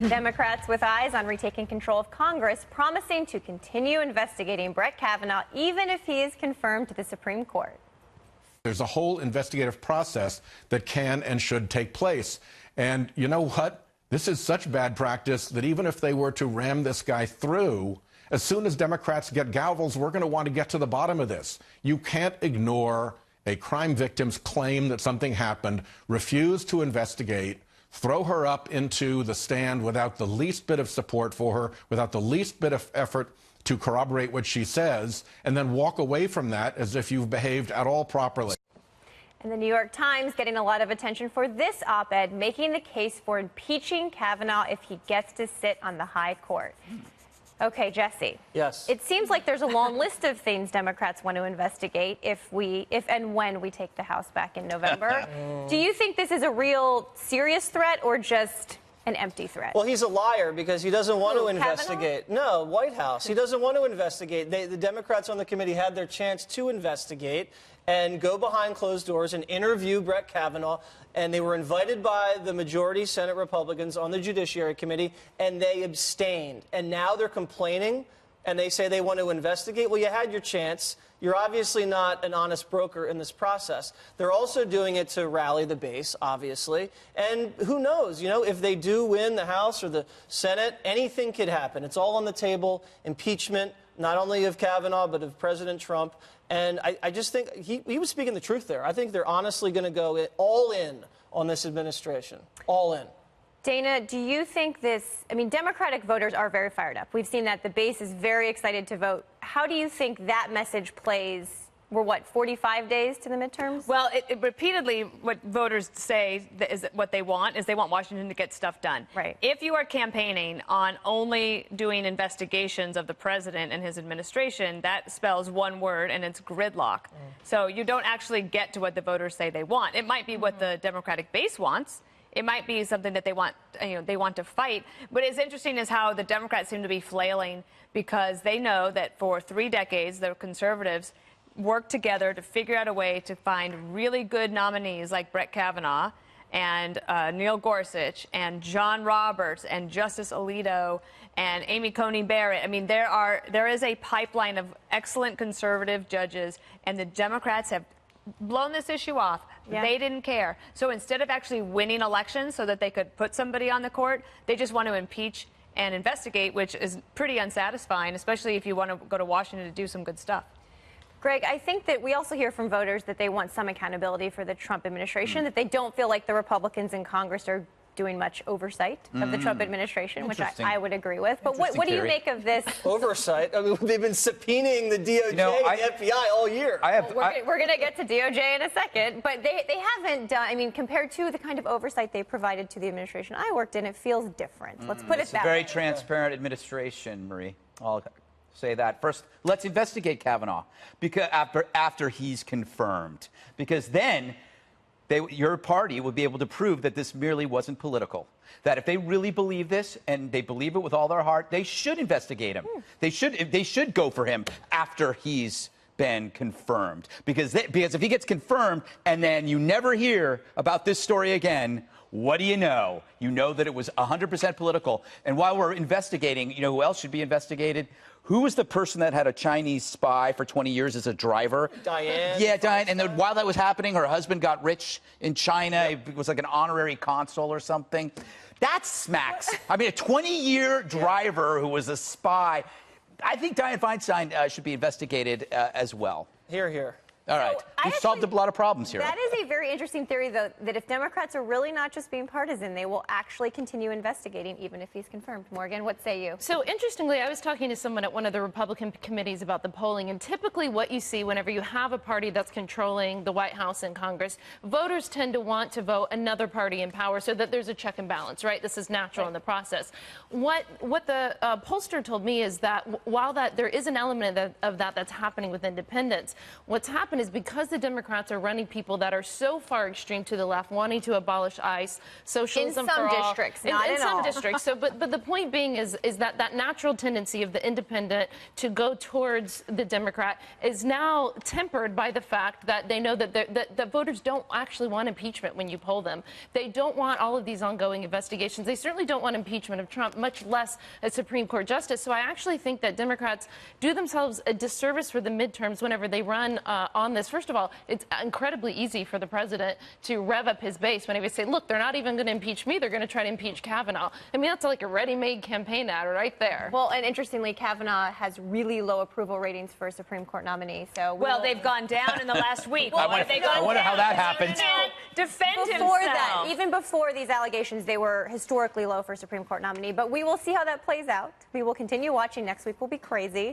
Democrats with eyes on retaking control of Congress, promising to continue investigating Brett Kavanaugh even if he is confirmed to the Supreme Court. There's a whole investigative process that can and should take place. And you know what? This is such bad practice that even if they were to ram this guy through, as soon as Democrats get gavels, we're going to want to get to the bottom of this. You can't ignore a crime victim's claim that something happened, refuse to investigate, throw her up into the stand without the least bit of support for her, without the least bit of effort to corroborate what she says, and then walk away from that as if you've behaved at all properly. And the New York Times getting a lot of attention for this op-ed, making the case for impeaching Kavanaugh if he gets to sit on the high court. Okay, Jesse. Yes. It seems like there's a long list of things Democrats want to investigate if and when we take the House back in November. Do you think this is a real serious threat or just an empty threat? Well, he's a liar because he doesn't want to investigate. Kavanaugh? No, White House. He doesn't want to investigate. The Democrats on the committee had their chance to investigate and go behind closed doors and interview Brett Kavanaugh. And they were invited by the majority Senate Republicans on the Judiciary Committee, and they abstained. And now they're complaining, and they say they want to investigate. Well, you had your chance. You're obviously not an honest broker in this process. They're also doing it to rally the base, obviously. And who knows, you know, if they do win the House or the Senate, anything could happen. It's all on the table. Impeachment, not only of Kavanaugh, but of President Trump. And I just think he was speaking the truth there. I think they're honestly going to go all in on this administration. All in. Dana, do you think this, I mean, Democratic voters are very fired up. We've seen that the base is very excited to vote. How do you think that message plays? We're, what, 45 days to the midterms? Well, repeatedly, what voters say is what they want is they want Washington to get stuff done. Right. If you are campaigning on only doing investigations of the president and his administration, that spells one word, and it's gridlock. So you don't actually get to what the voters say they want. It might be what the Democratic base wants. It might be something that they want, they want to fight. But it's interesting is how the Democrats seem to be flailing because they know that for 3 decades, the conservatives worked together to figure out a way to find really good nominees like Brett Kavanaugh and Neil Gorsuch and John Roberts and Justice Alito and Amy Coney Barrett. I mean, there is a pipeline of excellent conservative judges, and the Democrats have blown this issue off. Yeah. They didn't care. So instead of actually winning elections so that they could put somebody on the court, they just want to impeach and investigate, which is pretty unsatisfying, especially if you want to go to Washington to do some good stuff. Greg, I think that we also hear from voters that they want some accountability for the Trump administration, that they don't feel like the Republicans in Congress are doing much oversight of the Trump administration, which I would agree with. But what do you make of this? Oversight? I mean, they've been subpoenaing the DOJ and the FBI all year. We're going to get to DOJ in a second, but they haven't done, I mean, compared to the kind of oversight they provided to the administration I worked in, it feels different. Let's put it that way. It's a very transparent administration, Marie. I'll say that. First, let's investigate Kavanaugh because after he's confirmed, because then your party would be able to prove that this merely wasn't political. That if they really believe this and they believe it with all their heart, they should investigate him. They should go for him after he's been confirmed. Because if he gets confirmed and then you never hear about this story again, what do you know? You know that it was 100% political. And while we're investigating, you know who else should be investigated? Who was the person that had a Chinese spy for 20 years as a driver? Diane. Yeah, Diane. And then while that was happening, her husband got rich in China. Yep. It was like an honorary consul or something. That smacks. I mean, a 20-year driver who was a spy. I think Dianne Feinstein should be investigated as well. Hear, hear. All right. We've solved a lot of problems here. That is a very interesting theory, though, that if Democrats are really not just being partisan, they will actually continue investigating, even if he's confirmed. Morgan, what say you? So, interestingly, I was talking to someone at one of the Republican committees about the polling, and typically what you see whenever you have a party that's controlling the White House and Congress, voters tend to want to vote another party in power so that there's a check and balance, right? This is natural in the process. What the pollster told me is that while there is an element of that that's happening with independents, what's happening happen is because the Democrats are running people that are so far extreme to the left, wanting to abolish ICE, socialism in some for all. districts, not in some all. districts. So, but the point being is that natural tendency of the independent to go towards the Democrat is now tempered by the fact that they know that voters don't actually want impeachment when you poll them. They don't want all of these ongoing investigations. They certainly don't want impeachment of Trump, much less a Supreme Court justice. So I actually think that Democrats do themselves a disservice for the midterms whenever they run on this. First of all, it's incredibly easy for the president to rev up his base whenever they say, look, they're not even going to impeach me. They're going to try to impeach Kavanaugh. I mean, that's like a ready-made campaign ad right there. Well, and interestingly, Kavanaugh has really low approval ratings for a Supreme Court nominee. So well, they've gone down in the last week. I wonder how that happened. Defend before himself. that, even before these allegations, they were historically low for Supreme Court nominee. But we will see how that plays out. We will continue watching. Next week will be crazy.